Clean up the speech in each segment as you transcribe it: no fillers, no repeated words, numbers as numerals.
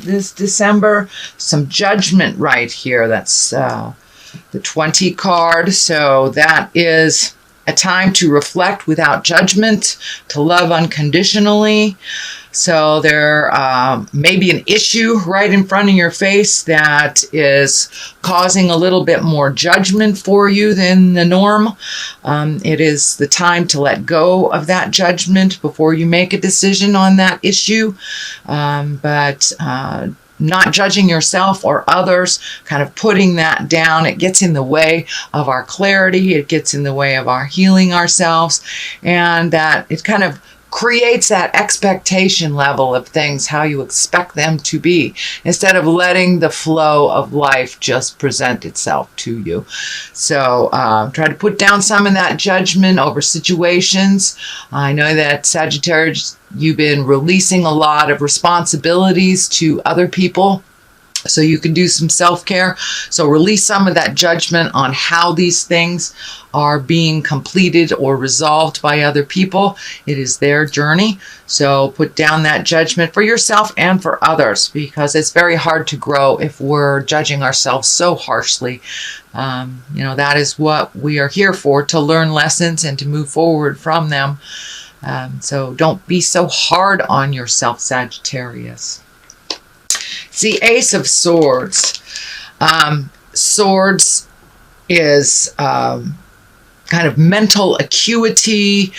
this December. Some judgment right here. That's the 20 card. So that is a time to reflect without judgment, to love unconditionally. So there may be an issue right in front of your face that is causing a little bit more judgment for you than the norm. It is the time to let go of that judgment before you make a decision on that issue. But not judging yourself or others, kind of putting that down. It gets in the way of our clarity. It gets in the way of our healing ourselves. And that it kind of creates that expectation level of things, how you expect them to be, instead of letting the flow of life just present itself to you. So try to put down some of that judgment over situations. I know that Sagittarius, you've been releasing a lot of responsibilities to other people, so you can do some self-care. So release some of that judgment on how these things are being completed or resolved by other people. It is their journey. So put down that judgment for yourself and for others, because it's very hard to grow if we're judging ourselves so harshly. That is what we are here for, to learn lessons and to move forward from them. So don't be so hard on yourself, Sagittarius. The Ace of Swords. Swords is kind of mental acuity,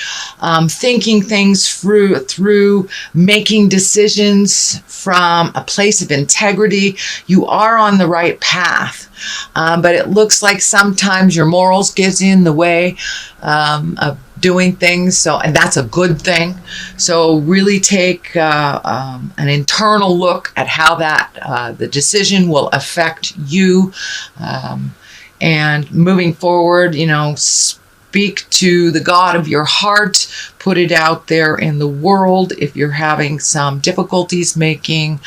thinking things through, making decisions from a place of integrity. You are on the right path, but it looks like sometimes your morals get in the way of doing things, and that's a good thing. So really take an internal look at how that the decision will affect you, and moving forward, speak to the God of your heart, put it out there in the world. If you're having some difficulties making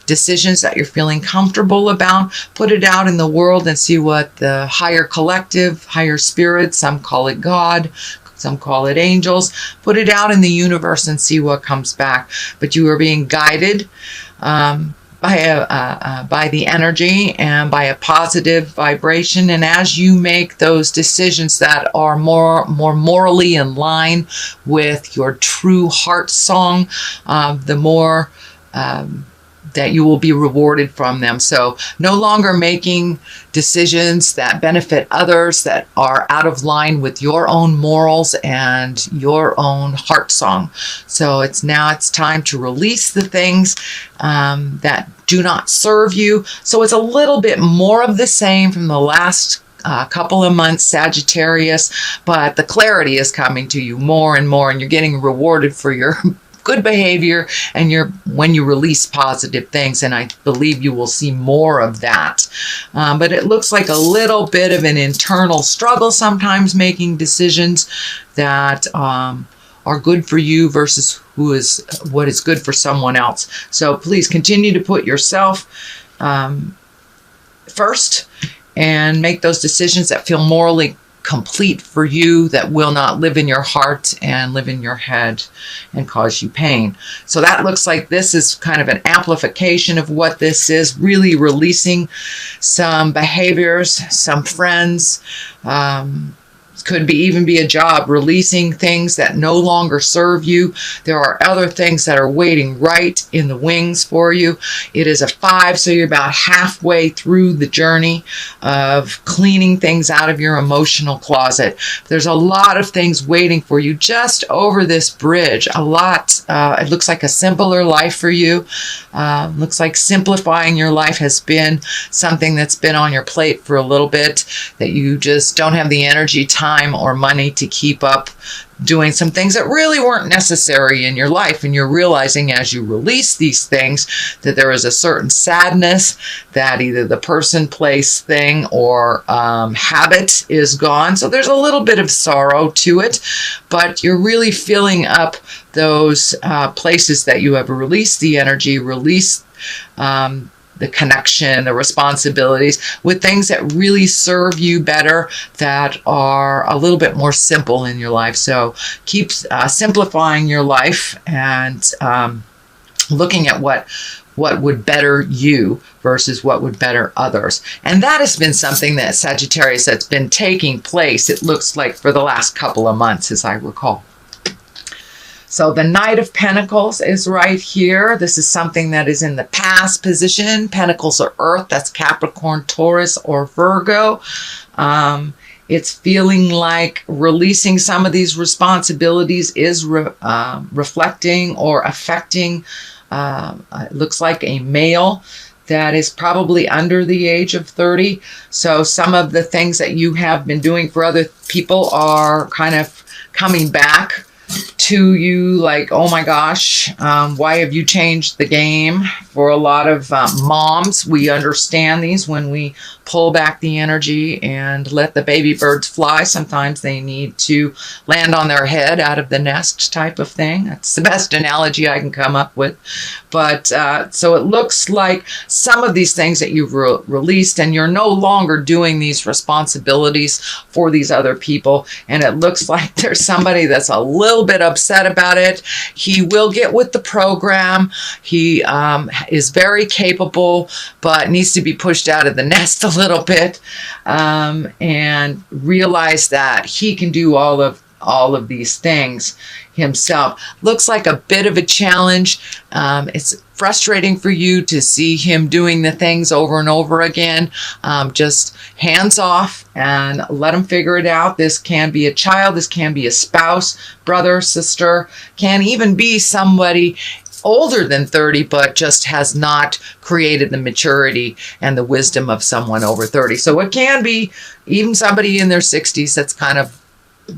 decisions that you're feeling comfortable about, put it out in the world and see what the higher collective, higher spirit, some call it God, some call it angels, put it out in the universe and see what comes back. But you are being guided by the energy and by a positive vibration. And as you make those decisions that are more morally in line with your true heart song, the more that you will be rewarded from them. So no longer making decisions that benefit others that are out of line with your own morals and your own heart song. So it's time to release the things that do not serve you. So it's a little bit more of the same from the last couple of months, Sagittarius, but the clarity is coming to you more and more, and you're getting rewarded for your good behavior and when you release positive things, and I believe you will see more of that. But it looks like a little bit of an internal struggle sometimes making decisions that are good for you versus what is good for someone else. So please continue to put yourself first and make those decisions that feel morally complete for you, that will not live in your heart and live in your head and cause you pain. So that looks like this is kind of an amplification of what this is, really releasing some behaviors, some friends, could even be a job, releasing things that no longer serve you. There are other things that are waiting right in the wings for you. It is a 5, so you're about halfway through the journey of cleaning things out of your emotional closet. There's a lot of things waiting for you just over this bridge. A lot. It looks like a simpler life for you. Looks like simplifying your life has been something that's been on your plate for a little bit, that you just don't have the energy, time, or money to keep up doing some things that really weren't necessary in your life. And you're realizing as you release these things that there is a certain sadness that either the person, place, thing, or habit is gone. So there's a little bit of sorrow to it, but you're really filling up those places that you have released the energy, released the connection, the responsibilities, with things that really serve you better, that are a little bit more simple in your life. So keep simplifying your life and looking at what what would better you versus what would better others. And that has been something that Sagittarius that's been taking place, it looks like, for the last couple of months, as I recall. So the Knight of Pentacles is right here. This is something that is in the past position. Pentacles are Earth. That's Capricorn, Taurus, or Virgo. It's feeling like releasing some of these responsibilities is reflecting or affecting, it looks like, a male that is probably under the age of 30. So some of the things that you have been doing for other people are kind of coming back to you, like, oh my gosh, why have you changed the game? For a lot of moms, we understand these when we pull back the energy and let the baby birds fly. Sometimes they need to land on their head out of the nest type of thing. That's the best analogy I can come up with. But so it looks like some of these things that you've released, and you're no longer doing these responsibilities for these other people. And it looks like there's somebody that's a little bit upset about it. He will get with the program. He is very capable, but needs to be pushed out of the nest a little bit, and realize that he can do all of these things himself. Looks like a bit of a challenge. It's frustrating for you to see him doing the things over and over again. Just hands off and let him figure it out. This can be a child. This can be a spouse, brother, sister, can even be somebody older than 30, but just has not created the maturity and the wisdom of someone over 30. So it can be even somebody in their 60s that's kind of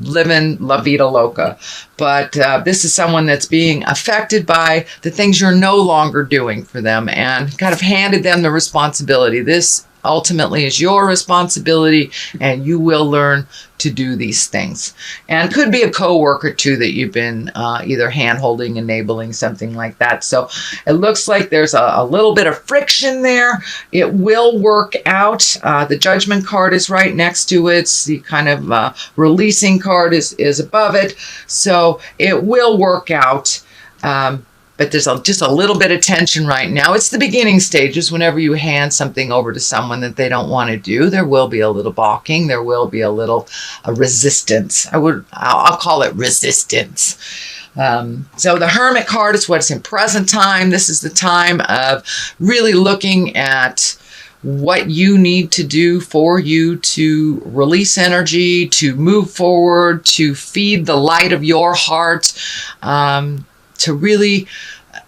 living la vida loca. But this is someone that's being affected by the things you're no longer doing for them, and kind of handed them the responsibility. This ultimately is your responsibility, and you will learn to do these things. And could be a coworker too that you've been either hand-holding, enabling, something like that. So it looks like there's a little bit of friction there. It will work out. The Judgment card is right next to it. The kind of releasing card is above it. So it will work out. But there's just a little bit of tension right now. It's the beginning stages. Whenever you hand something over to someone that they don't want to do, there will be a little balking. There will be a little resistance. I'll call it resistance. So the Hermit card is what's in present time. This is the time of really looking at what you need to do for you to release energy, to move forward, to feed the light of your heart, to really,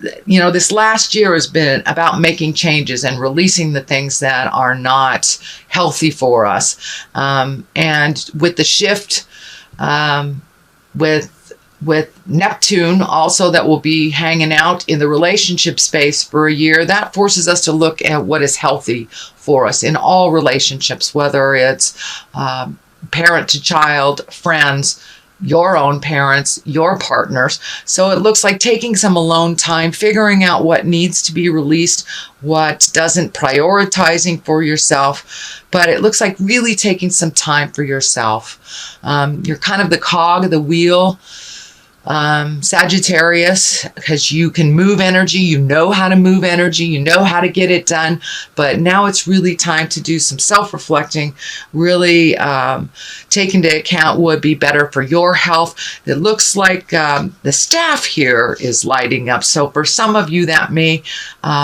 this last year has been about making changes and releasing the things that are not healthy for us. And with the shift, with Neptune also, that will be hanging out in the relationship space for a year, that forces us to look at what is healthy for us in all relationships, whether it's parent to child, friends, your own parents, your partners. So it looks like taking some alone time, figuring out what needs to be released, what doesn't, prioritizing for yourself. But it looks like really taking some time for yourself. You're kind of the cog of the wheel, Sagittarius, because you can move energy, you know how to move energy, you know how to get it done, but now it's really time to do some self-reflecting, really take into account what would be better for your health. It looks like the staff here is lighting up, so for some of you that may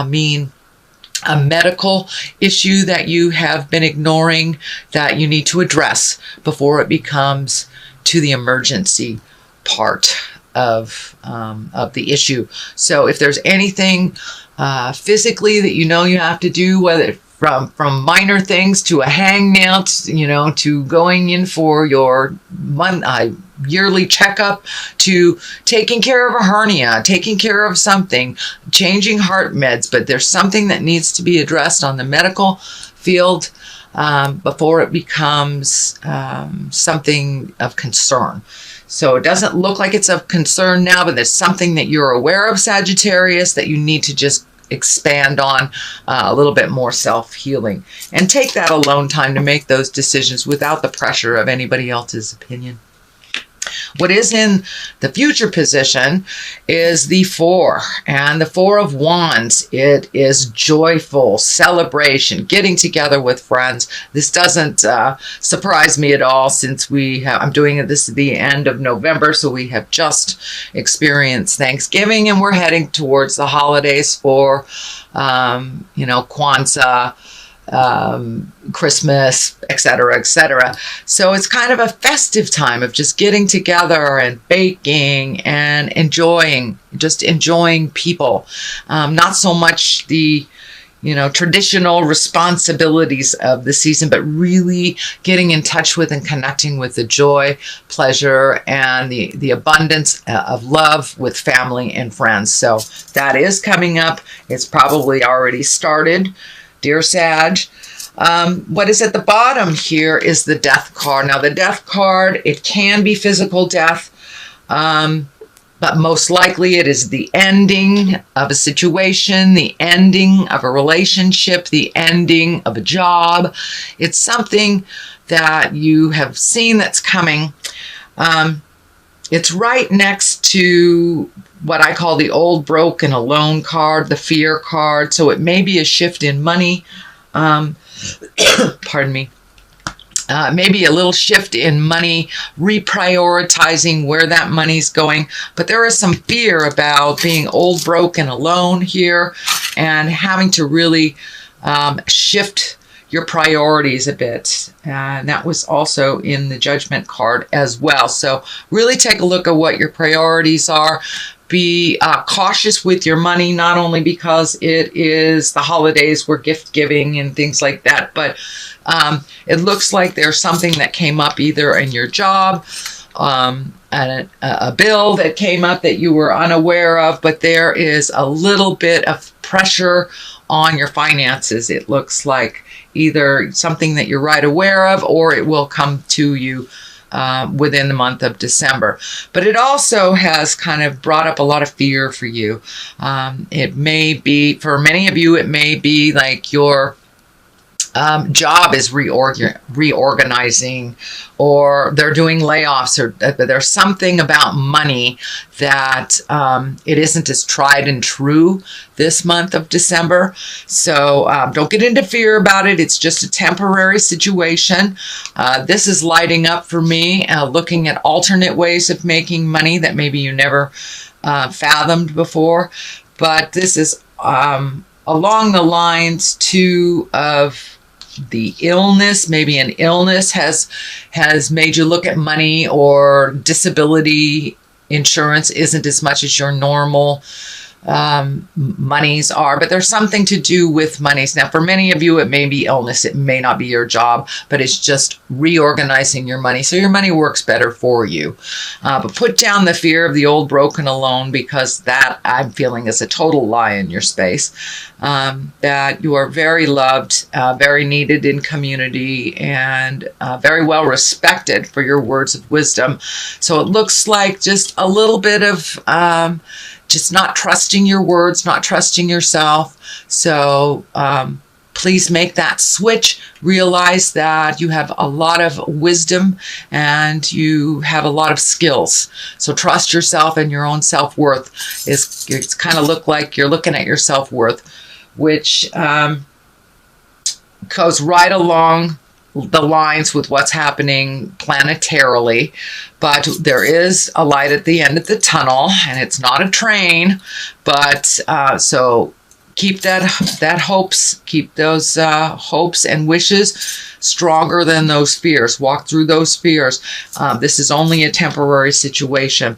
mean a medical issue that you have been ignoring that you need to address before it becomes to the emergency part of the issue. So if there's anything physically that you have to do, whether from minor things to a hangnail, to going in for your yearly checkup, to taking care of a hernia, taking care of something, changing heart meds, but there's something that needs to be addressed on the medical field before it becomes something of concern. So it doesn't look like it's of concern now, but there's something that you're aware of, Sagittarius, that you need to just expand on a little bit more self-healing. And take that alone time to make those decisions without the pressure of anybody else's opinion. What is in the future position is the 4, and the 4 of Wands. It is joyful celebration, getting together with friends. This doesn't surprise me at all, since I'm doing this at the end of November, so we have just experienced Thanksgiving, and we're heading towards the holidays for, Kwanzaa, Christmas, etc., etc. So it's kind of a festive time of just getting together and baking and enjoying people. Not so much the traditional responsibilities of the season, but really getting in touch with and connecting with the joy, pleasure, and the abundance of love with family and friends. So that is coming up. It's probably already started, dear Sag. What is at the bottom here is the Death card. Now, the Death card, it can be physical death, but most likely it is the ending of a situation, the ending of a relationship, the ending of a job. It's something that you have seen that's coming. It's right next to what I call the old, broke, and alone card, the Fear card. So it may be a shift in money. Pardon me. Maybe a little shift in money, reprioritizing where that money's going. But there is some fear about being old, broke, and alone here, and having to really shift your priorities a bit. And that was also in the Judgment card as well. So really take a look at what your priorities are. Be cautious with your money, not only because it is the holidays, we're gift giving and things like that, but it looks like there's something that came up either in your job, and a bill that came up that you were unaware of, but there is a little bit of pressure on your finances. It looks like either something that you're right aware of, or it will come to you within the month of December. But it also has kind of brought up a lot of fear for you. It may be, for many of you, it may be like your job is reorganizing, or they're doing layoffs, or there's something about money that it isn't as tried and true this month of December. So don't get into fear about it. It's just a temporary situation. This is lighting up for me, looking at alternate ways of making money that maybe you never fathomed before. But this is along the lines too of the illness. Maybe an illness has made you look at money, or disability insurance isn't as much as your normal monies are, but there's something to do with monies. Now, for many of you, it may be illness. It may not be your job, but it's just reorganizing your money so your money works better for you. But put down the fear of the old, broken, alone, because that I'm feeling is a total lie in your space. That you are very loved, very needed in community, and very well respected for your words of wisdom. So it looks like just a little bit of just not trusting your words, not trusting yourself. So please make that switch. Realize that you have a lot of wisdom and you have a lot of skills. So trust yourself and your own self-worth. It's kind of look like you're looking at your self-worth, which goes right along the lines with what's happening planetarily. But there is a light at the end of the tunnel, and it's not a train. But so keep that hopes, keep those hopes and wishes stronger than those fears. Walk through those fears. This is only a temporary situation.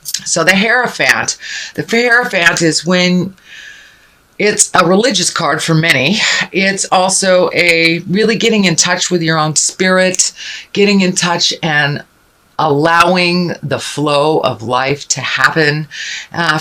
So the Hierophant. The Hierophant is when it's a religious card for many. It's also a really getting in touch with your own spirit, getting in touch and allowing the flow of life to happen.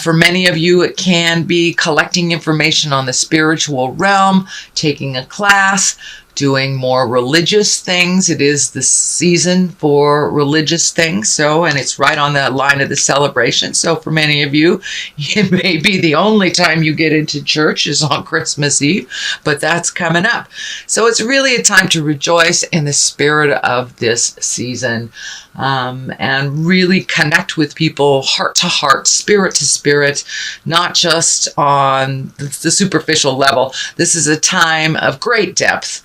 For many of you, it can be collecting information on the spiritual realm, taking a class, doing more religious things. It is the season for religious things. So, and it's right on the line of the celebration. So for many of you, it may be the only time you get into church is on Christmas Eve, but that's coming up. So it's really a time to rejoice in the spirit of this season. and really connect with people heart to heart, spirit to spirit, not just on the superficial level. This is a time of great depth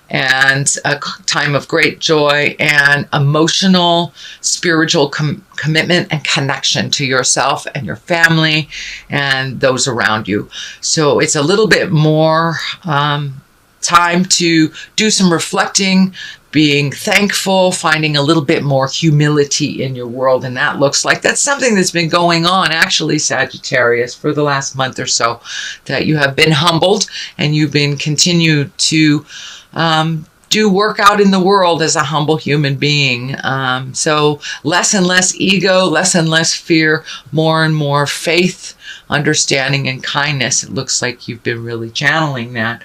and a time of great joy and emotional, spiritual commitment and connection to yourself and your family and those around you. So it's a little bit more time to do some reflecting, being thankful, finding a little bit more humility in your world. And that looks like that's something that's been going on, actually, Sagittarius, for the last month or so, that you have been humbled and you've been continued to do work out in the world as a humble human being. So less and less ego, less and less fear, more and more faith, understanding, and kindness. It looks like you've been really channeling that.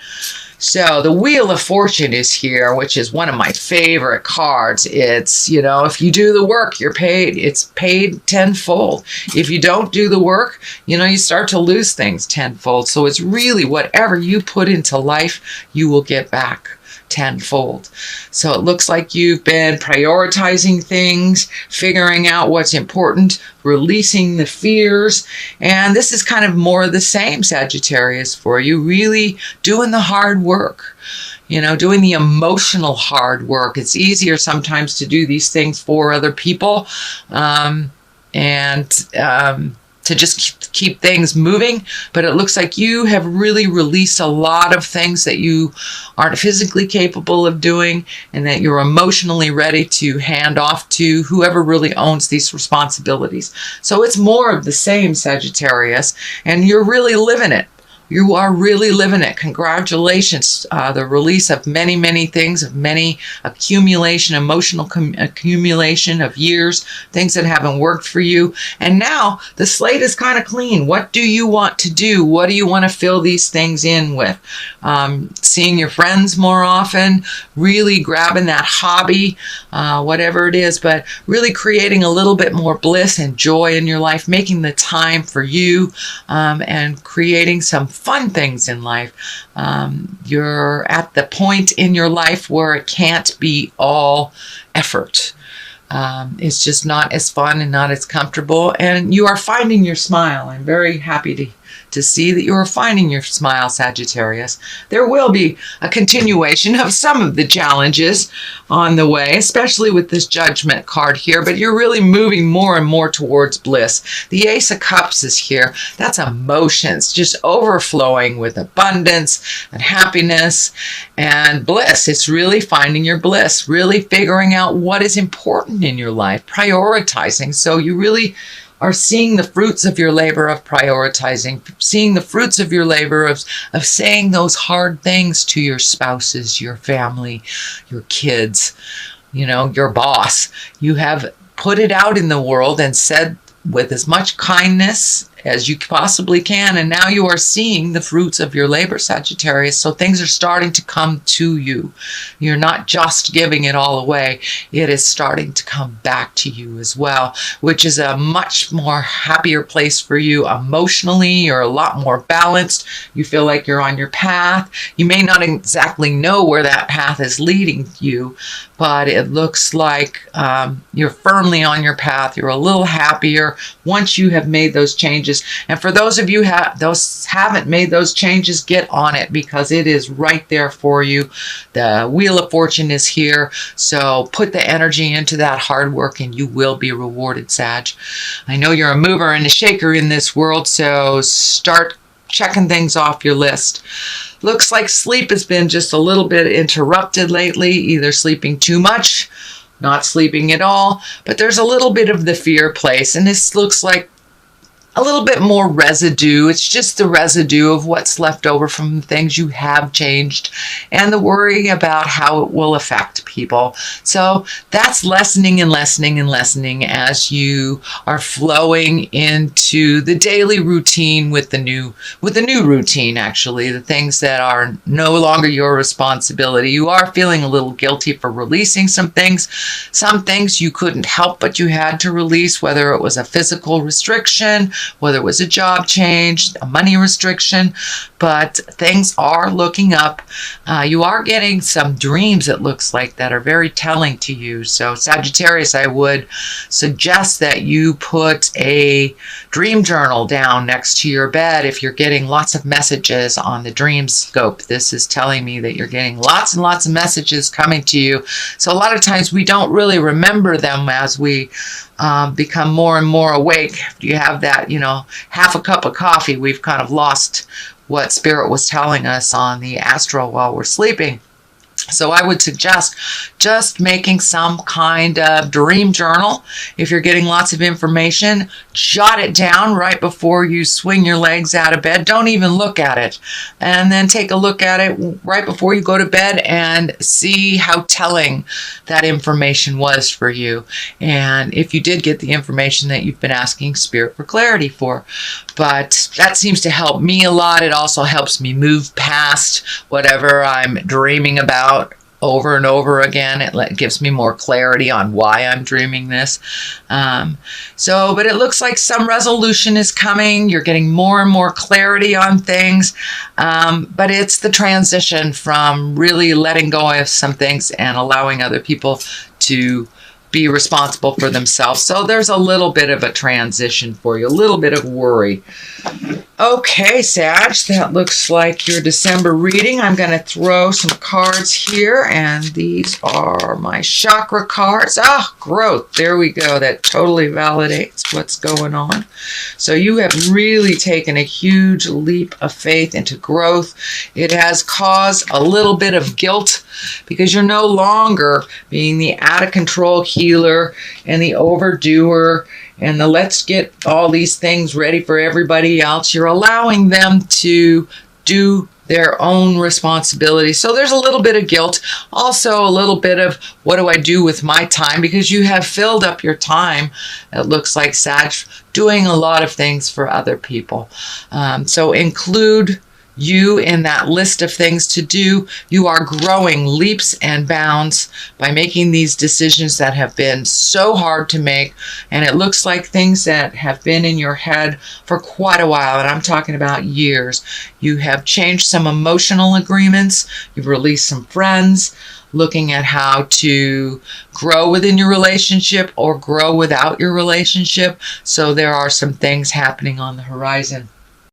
So the Wheel of Fortune is here, which is one of my favorite cards. It's, you know, if you do the work, you're paid. It's paid tenfold. If you don't do the work, you know, you start to lose things tenfold. So it's really whatever you put into life, you will get back tenfold. So it looks like you've been prioritizing things, figuring out what's important, releasing the fears, and this is kind of more of the same, Sagittarius, for you, really doing the hard work, you know, doing the emotional hard work. It's easier sometimes to do these things for other people, to just keep things moving, but it looks like you have really released a lot of things that you aren't physically capable of doing and that you're emotionally ready to hand off to whoever really owns these responsibilities. So it's more of the same, Sagittarius, and you're really living it. You are really living it. Congratulations. The release of many, many things, of many accumulation, emotional accumulation of years, things that haven't worked for you. And now the slate is kind of clean. What do you want to do? What do you want to fill these things in with? Seeing your friends more often, really grabbing that hobby, whatever it is, but really creating a little bit more bliss and joy in your life, making the time for you, and creating some fun things in life. You're at the point in your life where it can't be all effort. It's just not as fun and not as comfortable, and you are finding your smile. I'm very happy to see that you are finding your smile, Sagittarius. There will be a continuation of some of the challenges on the way, especially with this Judgment card here, but you're really moving more and more towards bliss. The Ace of Cups is here. That's emotions, just overflowing with abundance and happiness and bliss. It's really finding your bliss, really figuring out what is important in your life, prioritizing. So you really are seeing the fruits of your labor of prioritizing, seeing the fruits of your labor of saying those hard things to your spouses, your family, your kids, you know, your boss. You have put it out in the world and said with as much kindness as you possibly can, and now you are seeing the fruits of your labor, Sagittarius. So things are starting to come to you. You're not just giving it all away. It is starting to come back to you as well, which is a much more happier place for you emotionally. You're a lot more balanced. You feel like you're on your path. You may not exactly know where that path is leading you, but it looks like you're firmly on your path. You're a little happier once you have made those changes. And for those of you haven't made those changes, get on it, because it is right there for you. The Wheel of Fortune is here. So put the energy into that hard work and you will be rewarded, Sag. I know you're a mover and a shaker in this world, so start checking things off your list. Looks like sleep has been just a little bit interrupted lately, either sleeping too much, not sleeping at all, but there's a little bit of the fear place, and this looks like a little bit more residue. It's just the residue of what's left over from the things you have changed and the worry about how it will affect people. So that's lessening and lessening and lessening as you are flowing into the daily routine with the new routine, actually, the things that are no longer your responsibility. You are feeling a little guilty for releasing some things you couldn't help but you had to release, whether it was a physical restriction, whether it was a job change, a money restriction, but things are looking up. You are getting some dreams, it looks like, that are very telling to you. So Sagittarius, I would suggest that you put a dream journal down next to your bed if you're getting lots of messages on the dream scope. This is telling me that you're getting lots and lots of messages coming to you. So a lot of times we don't really remember them as we become more and more awake. If you have that, half a cup of coffee, we've kind of lost what Spirit was telling us on the astral while we're sleeping. So I would suggest just making some kind of dream journal. If you're getting lots of information, jot it down right before you swing your legs out of bed. Don't even look at it. And then take a look at it right before you go to bed and see how telling that information was for you. And if you did get the information that you've been asking Spirit for clarity for. But that seems to help me a lot. It also helps me move past whatever I'm dreaming about over and over again. It gives me more clarity on why I'm dreaming this. But it looks like some resolution is coming. You're getting more and more clarity on things. But it's the transition from really letting go of some things and allowing other people to be responsible for themselves. So there's a little bit of a transition for you, a little bit of worry. Okay, Sag, that looks like your December reading. I'm going to throw some cards here, and these are my chakra cards. Growth. There we go. That totally validates what's going on. So you have really taken a huge leap of faith into growth. It has caused a little bit of guilt because you're no longer being the out-of-control healer and the overdoer and the let's get all these things ready for everybody else. You're allowing them to do their own responsibility. So there's a little bit of guilt, also a little bit of what do I do with my time, because you have filled up your time, it looks like, Sag, doing a lot of things for other people. So include you in that list of things to do. You are growing leaps and bounds by making these decisions that have been so hard to make. And it looks like things that have been in your head for quite a while. And I'm talking about years. You have changed some emotional agreements. You've released some friends, looking at how to grow within your relationship or grow without your relationship. So there are some things happening on the horizon.